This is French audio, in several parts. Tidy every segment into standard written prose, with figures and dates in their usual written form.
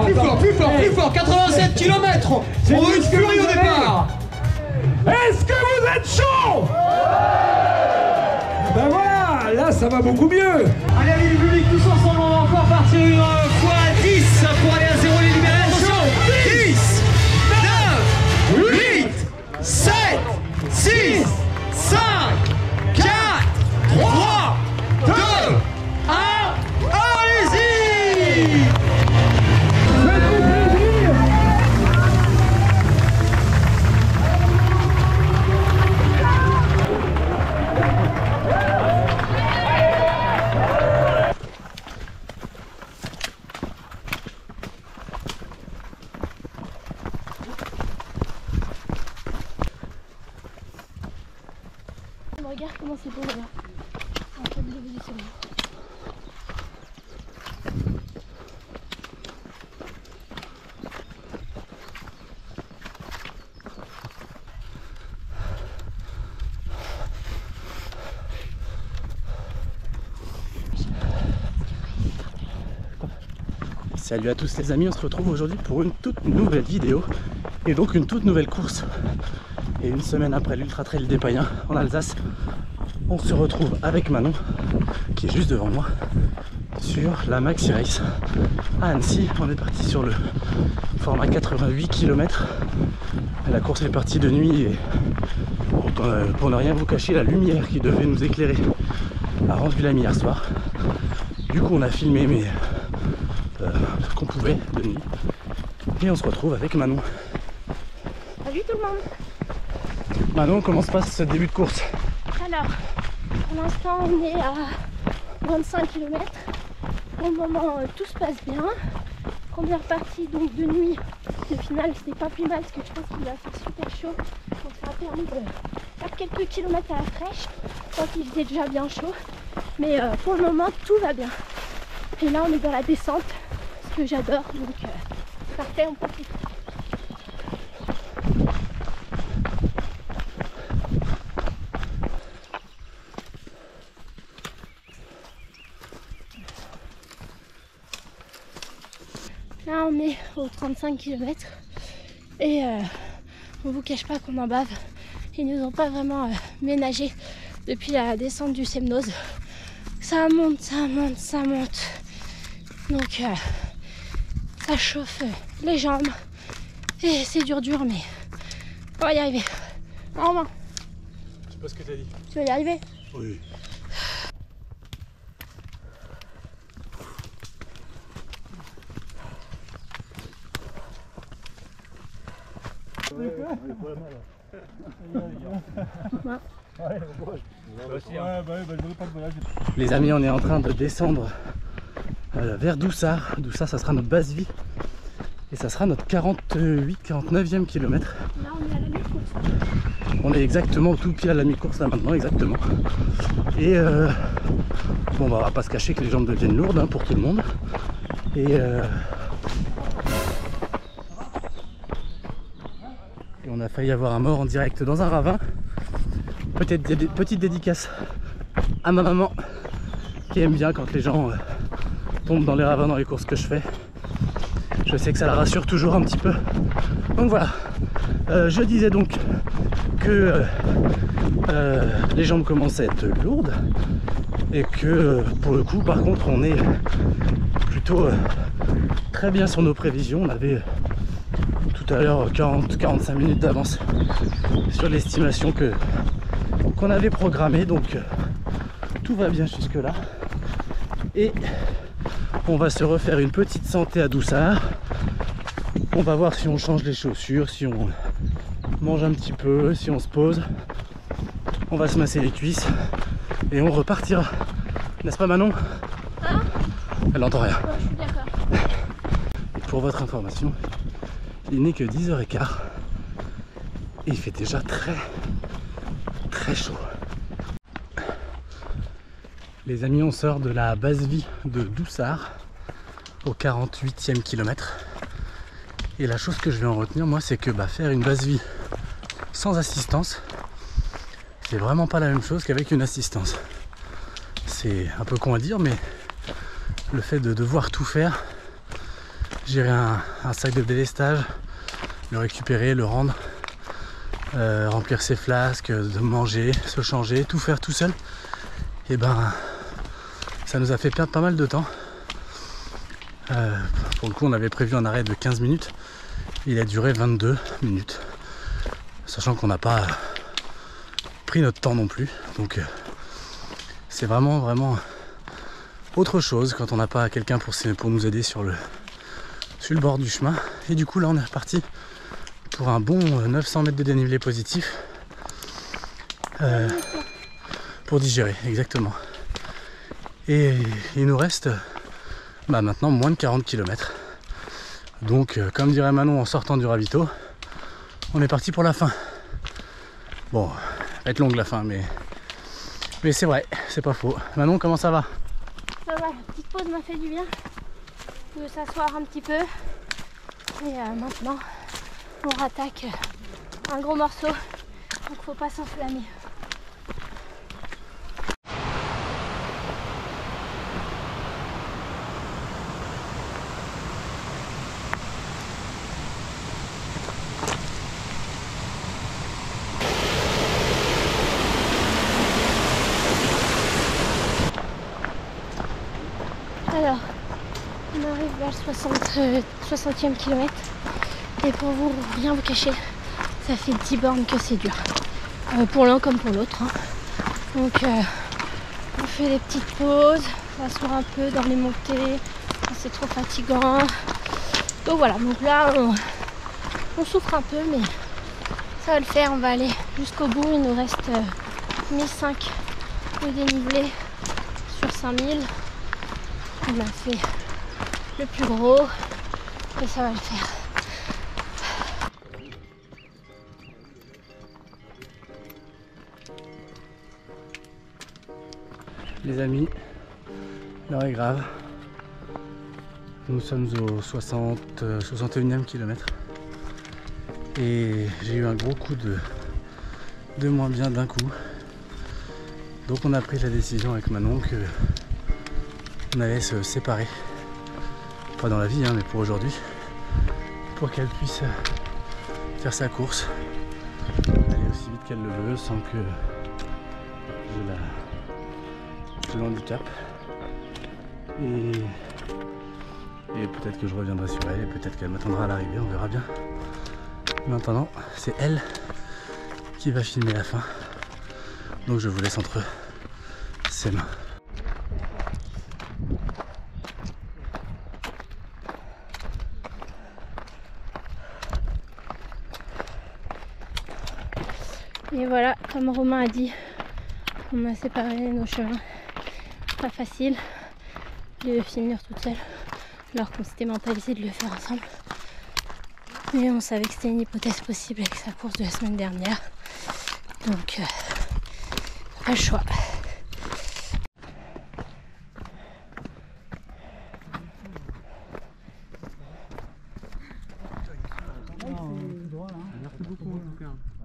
plus fort, plus fort, plus fort. 87 km pour une furie au départ. Est-ce que vous êtes chaud? Ben voilà, là ça va beaucoup mieux. Allez, amis du public, tous ensemble, on va encore partir une fois à 10 pour aller à 0 les libérations. 10, 9, 8, 7, 6, 5, 4, 3, 2, 1, allez-y! Faites-vous plaisir. Regarde comment c'est beau là-bas. En fait, de lever du soleil. Salut à tous les amis, on se retrouve aujourd'hui pour une toute nouvelle vidéo et donc une toute nouvelle course. Et une semaine après l'Ultra Trail des Païens en Alsace, on se retrouve avec Manon qui est juste devant moi sur la Maxi Race à Annecy. On est parti sur le format 88 km. La course est partie de nuit et pour ne rien vous cacher, la lumière qui devait nous éclairer a rendu la nuit hier soir. Du coup on a filmé mais ce qu'on pouvait de nuit et on se retrouve avec Manon. Salut tout le monde. Manon, comment se passe ce début de course? Alors, pour l'instant on est à 25 km. Pour le moment tout se passe bien. Première partie donc de nuit, au final c'était pas plus mal parce que je pense qu'il va faire super chaud. Donc ça a permis de faire quelques kilomètres à la fraîche quand il faisait déjà bien chaud. Mais pour le moment tout va bien. Et là on est dans la descente, ce que j'adore, donc parfait, on profite. Là on est aux 35 km et on vous cache pas qu'on en bave. Ils nous ont pas vraiment ménagé depuis la descente du Semnoz. Ça monte, ça monte, ça monte. Donc ça chauffe les jambes et c'est dur mais on va y arriver. Romain, Je sais pas ce que t'as dit. tu vas y arriver? Oui. Les amis, on est en train de descendre vers Doussard. Doussard, ça sera notre base vie et ça sera notre 48-49e kilomètre. Là on est à la mi-course. On est exactement au tout pied à la mi-course là maintenant, exactement. Et bon, bah, on va pas se cacher que les jambes deviennent lourdes hein, pour tout le monde. Et on a failli avoir un mort en direct dans un ravin. Peut-être des petites dédicaces à ma maman qui aime bien quand les gens tombent dans les ravins dans les courses que je fais. Je sais que ça la rassure toujours un petit peu. Donc voilà, je disais donc que les jambes commencent à être lourdes et que pour le coup par contre on est plutôt très bien sur nos prévisions. On avait tout à l'heure 40-45 minutes d'avance sur l'estimation qu'on avait programmée, donc tout va bien jusque là et on va se refaire une petite santé à Doussard. On va voir si on change les chaussures, si on mange un petit peu, si on se pose, on va se masser les cuisses et on repartira, n'est-ce pas Manon? Hein? Elle n'entend rien. Je suis d'accord. Et pour votre information, il n'est que 10h15 et il fait déjà très chaud. Les amis, on sort de la base vie de Doussard au 48e kilomètre. Et la chose que je vais en retenir, moi, c'est que faire une base vie sans assistance, c'est vraiment pas la même chose qu'avec une assistance. C'est un peu con à dire, mais le fait de devoir tout faire, gérer un sac de délestage, le récupérer, le rendre, remplir ses flasques, de manger, se changer, tout faire tout seul, et ben ça nous a fait perdre pas mal de temps. Pour le coup on avait prévu un arrêt de 15 minutes, il a duré 22 minutes, sachant qu'on n'a pas pris notre temps non plus, donc c'est vraiment autre chose quand on n'a pas quelqu'un pour nous aider sur le bord du chemin. Et du coup là on est reparti pour un bon 900 mètres de dénivelé positif pour digérer, exactement. Et il nous reste maintenant moins de 40 km. Donc comme dirait Manon en sortant du ravito, on est parti pour la fin. Bon, ça va être longue la fin, mais c'est vrai, c'est pas faux. Manon, comment ça va? Ça va, la petite pause m'a fait du bien. Je veux s'asseoir un petit peu. Et maintenant, on rattaque un gros morceau. Donc faut pas s'enflammer. Alors, on arrive vers le 60e kilomètre et pour rien vous cacher, ça fait 10 bornes que c'est dur. Pour l'un comme pour l'autre. Hein. Donc on fait des petites pauses, on s'assoit un peu dans les montées, c'est trop fatigant. Donc voilà, donc là on souffre un peu mais ça va le faire, on va aller jusqu'au bout. Il nous reste 1005 de dénivelé sur 5000. On a fait le plus gros et ça va le faire. Les amis, l'heure est grave. Nous sommes au 61e kilomètre et j'ai eu un gros coup de moins bien d'un coup. Donc on a pris la décision avec Manon que on allait se séparer, pas dans la vie hein, mais pour aujourd'hui, pour qu'elle puisse faire sa course, aller aussi vite qu'elle le veut sans que je l'handicape. Et peut-être que je reviendrai sur elle, et peut-être qu'elle m'attendra à l'arrivée, on verra bien. Maintenant, c'est elle qui va filmer la fin, donc je vous laisse entre ses mains. Et voilà, comme Romain a dit, on a séparé nos chemins. Pas facile de finir toute seule, alors qu'on s'était mentalisé de le faire ensemble. Mais on savait que c'était une hypothèse possible avec sa course de la semaine dernière. Donc, pas le choix.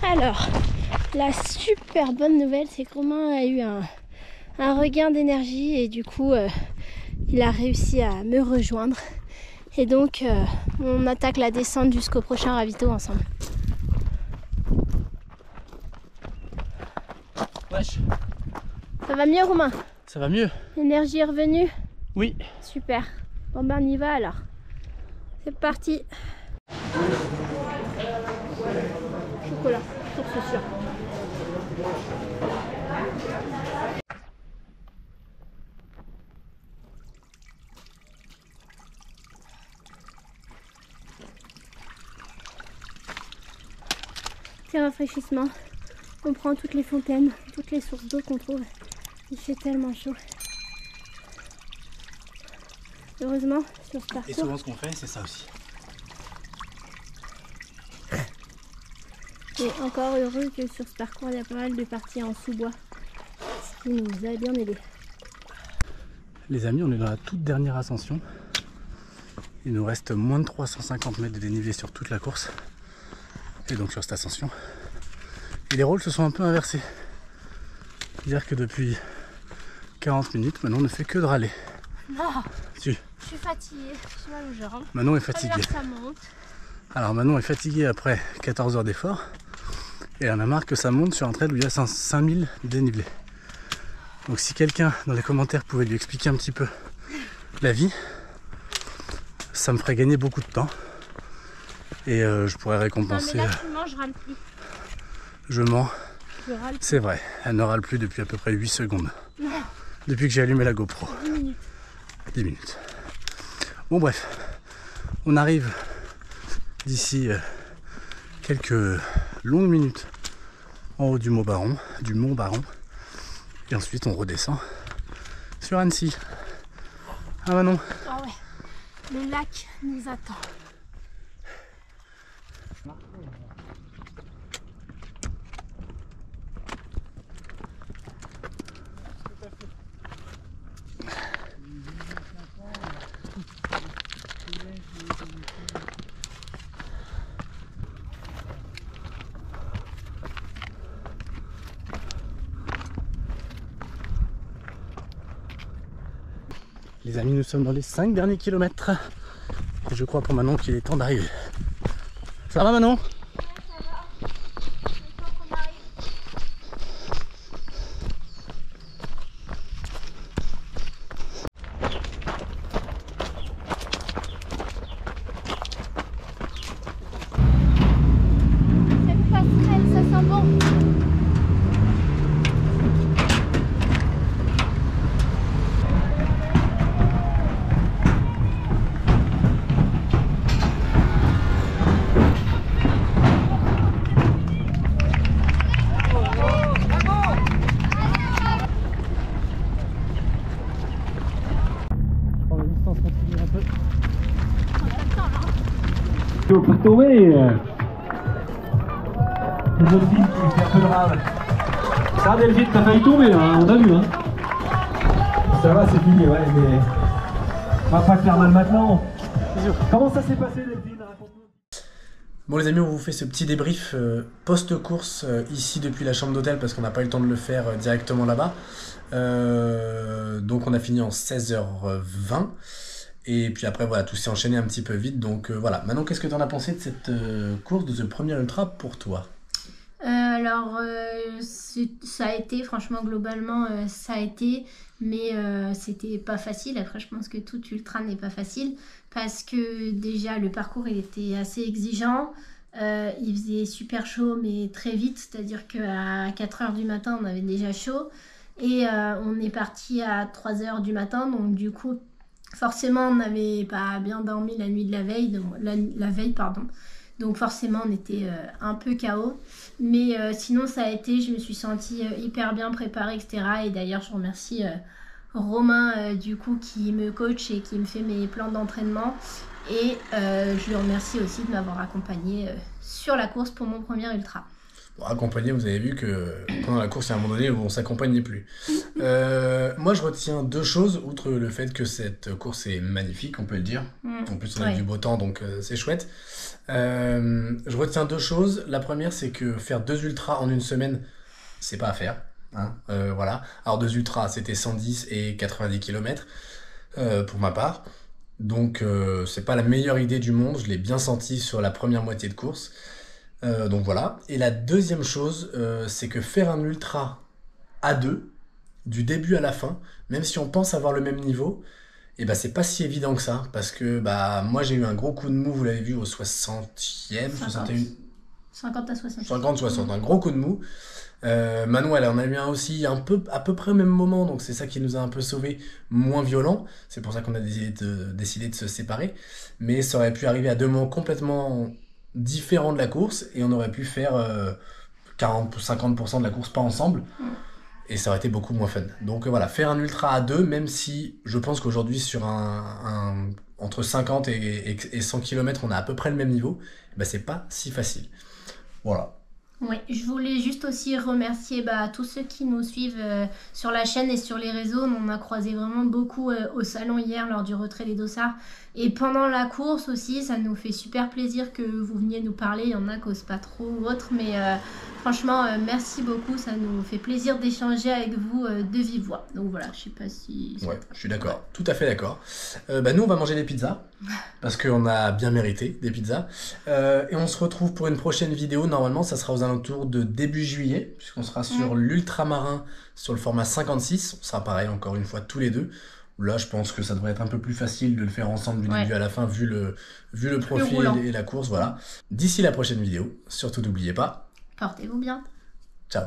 Alors, la super bonne nouvelle, c'est que Romain a eu un regain d'énergie et du coup, il a réussi à me rejoindre. Et donc, on attaque la descente jusqu'au prochain ravito ensemble. Wesh. Ça va mieux, Romain? Ça va mieux? L'énergie est revenue? Oui. Super. Bon ben, on y va alors. C'est parti. Chocolat, source sûre. Petit rafraîchissement. On prend toutes les fontaines, toutes les sources d'eau qu'on trouve. Il fait tellement chaud. Heureusement, sur ce parcours. Et souvent ce qu'on fait, c'est ça aussi. Et encore heureux que sur ce parcours, il y a pas mal de parties en sous-bois. Ce qui nous a bien aidé. Les amis, on est dans la toute dernière ascension. Il nous reste moins de 350 mètres de dénivelé sur toute la course. Et donc sur cette ascension. Et les rôles se sont un peu inversés. C'est-à-dire que depuis 40 minutes, maintenant on ne fait que de râler. Non. Si. suis fatiguée, j'ai mal aux jambes. Manon est fatiguée. Ça monte. Alors Manon est fatiguée après 14 heures d'effort. Et elle en a marre que ça monte sur un trail où il y a 5000 dénivelés. Donc si quelqu'un dans les commentaires pouvait lui expliquer un petit peu la vie, ça me ferait gagner beaucoup de temps. Et je pourrais récompenser. Non mais là tu mens, je râle plus. Je mens. Je râle plus. C'est vrai, elle ne râle plus depuis à peu près 8 secondes. Depuis que j'ai allumé la GoPro. 10 minutes. 10 minutes. Bon bref, on arrive d'ici quelques longues minutes en haut du Mont Baron, et ensuite on redescend sur Annecy. Ah Manon. Ah ouais, le lac nous attend. Les amis, nous sommes dans les 5 derniers kilomètres. Et je crois pour Manon qu'il est temps d'arriver. Ça va Manon? C'est passerelle, ça sent bon. Pour tomber. Delphine qui fait un peu le rave. Ça, Delphine, t'as failli tomber, hein, on a vu. Hein. Ça va, c'est fini, ouais, mais on va pas te faire mal maintenant. Comment ça s'est passé, Delphine? Raconte-nous. Bon les amis, on vous fait ce petit débrief post-course ici depuis la chambre d'hôtel parce qu'on n'a pas eu le temps de le faire directement là-bas. Donc on a fini en 16h20. Et puis après, voilà, tout s'est enchaîné un petit peu vite. Donc voilà. Maintenant, qu'est-ce que tu en as pensé de cette course, de ce premier ultra pour toi? Alors, ça a été, franchement, globalement, ça a été, mais c'était pas facile. Après, je pense que tout ultra n'est pas facile parce que déjà, le parcours, il était assez exigeant. Il faisait super chaud, mais très vite, c'est-à-dire qu'à 4h du matin, on avait déjà chaud. Et on est parti à 3h du matin, donc du coup, forcément, on n'avait pas bien dormi la nuit de la veille, donc forcément, on était un peu KO. Mais sinon, ça a été, je me suis sentie hyper bien préparée, etc. Et d'ailleurs, je remercie Romain, du coup, qui me coach et qui me fait mes plans d'entraînement. Et je le remercie aussi de m'avoir accompagnée sur la course pour mon premier ultra. Bon, accompagné, vous avez vu que pendant la course, il y a un moment donné où on ne s'accompagnait plus. Moi, je retiens deux choses, outre le fait que cette course est magnifique, on peut le dire. En plus, on a du beau temps, donc c'est chouette. Je retiens deux choses. La première, c'est que faire 2 ultras en une semaine, c'est pas à faire. Hein, voilà. Alors, 2 ultras, c'était 110 et 90 km pour ma part. Donc, c'est pas la meilleure idée du monde. Je l'ai bien senti sur la première moitié de course. Donc voilà. Et la deuxième chose, c'est que faire un ultra à 2, du début à la fin, même si on pense avoir le même niveau, et bah c'est pas si évident que ça, parce que bah moi j'ai eu un gros coup de mou, vous l'avez vu, au 60e, 61... 50 à 60. 50-60, un gros coup de mou. Manon, elle en a eu un aussi à peu près au même moment, donc c'est ça qui nous a un peu sauvés, moins violent. C'est pour ça qu'on a décidé de se séparer. Mais ça aurait pu arriver à 2 moments complètement différents de la course, et on aurait pu faire 40-50% de la course pas ensemble. Et ça aurait été beaucoup moins fun. Donc voilà, faire un ultra à 2, même si je pense qu'aujourd'hui sur entre 50 et 100 km, on a à peu près le même niveau, bah, c'est pas si facile. Voilà. Oui, je voulais juste aussi remercier tous ceux qui nous suivent sur la chaîne et sur les réseaux. On a croisé vraiment beaucoup au salon hier lors du retrait des dossards. Et pendant la course aussi, ça nous fait super plaisir que vous veniez nous parler. Il y en a qui n'osent pas trop ou autre, mais franchement, merci beaucoup. Ça nous fait plaisir d'échanger avec vous de vive voix. Donc voilà, je sais pas si... Ouais, je suis d'accord, tout à fait d'accord. Nous, on va manger des pizzas, parce qu'on a bien mérité des pizzas. Et on se retrouve pour une prochaine vidéo. Normalement, ça sera aux alentours de début juillet, puisqu'on sera sur l'ultramarin, sur le format 56. On sera pareil, encore une fois, tous les deux. Là, je pense que ça devrait être un peu plus facile de le faire ensemble du début à la fin, vu le profil et la course, voilà. D'ici la prochaine vidéo, surtout n'oubliez pas... Portez-vous bien. Ciao.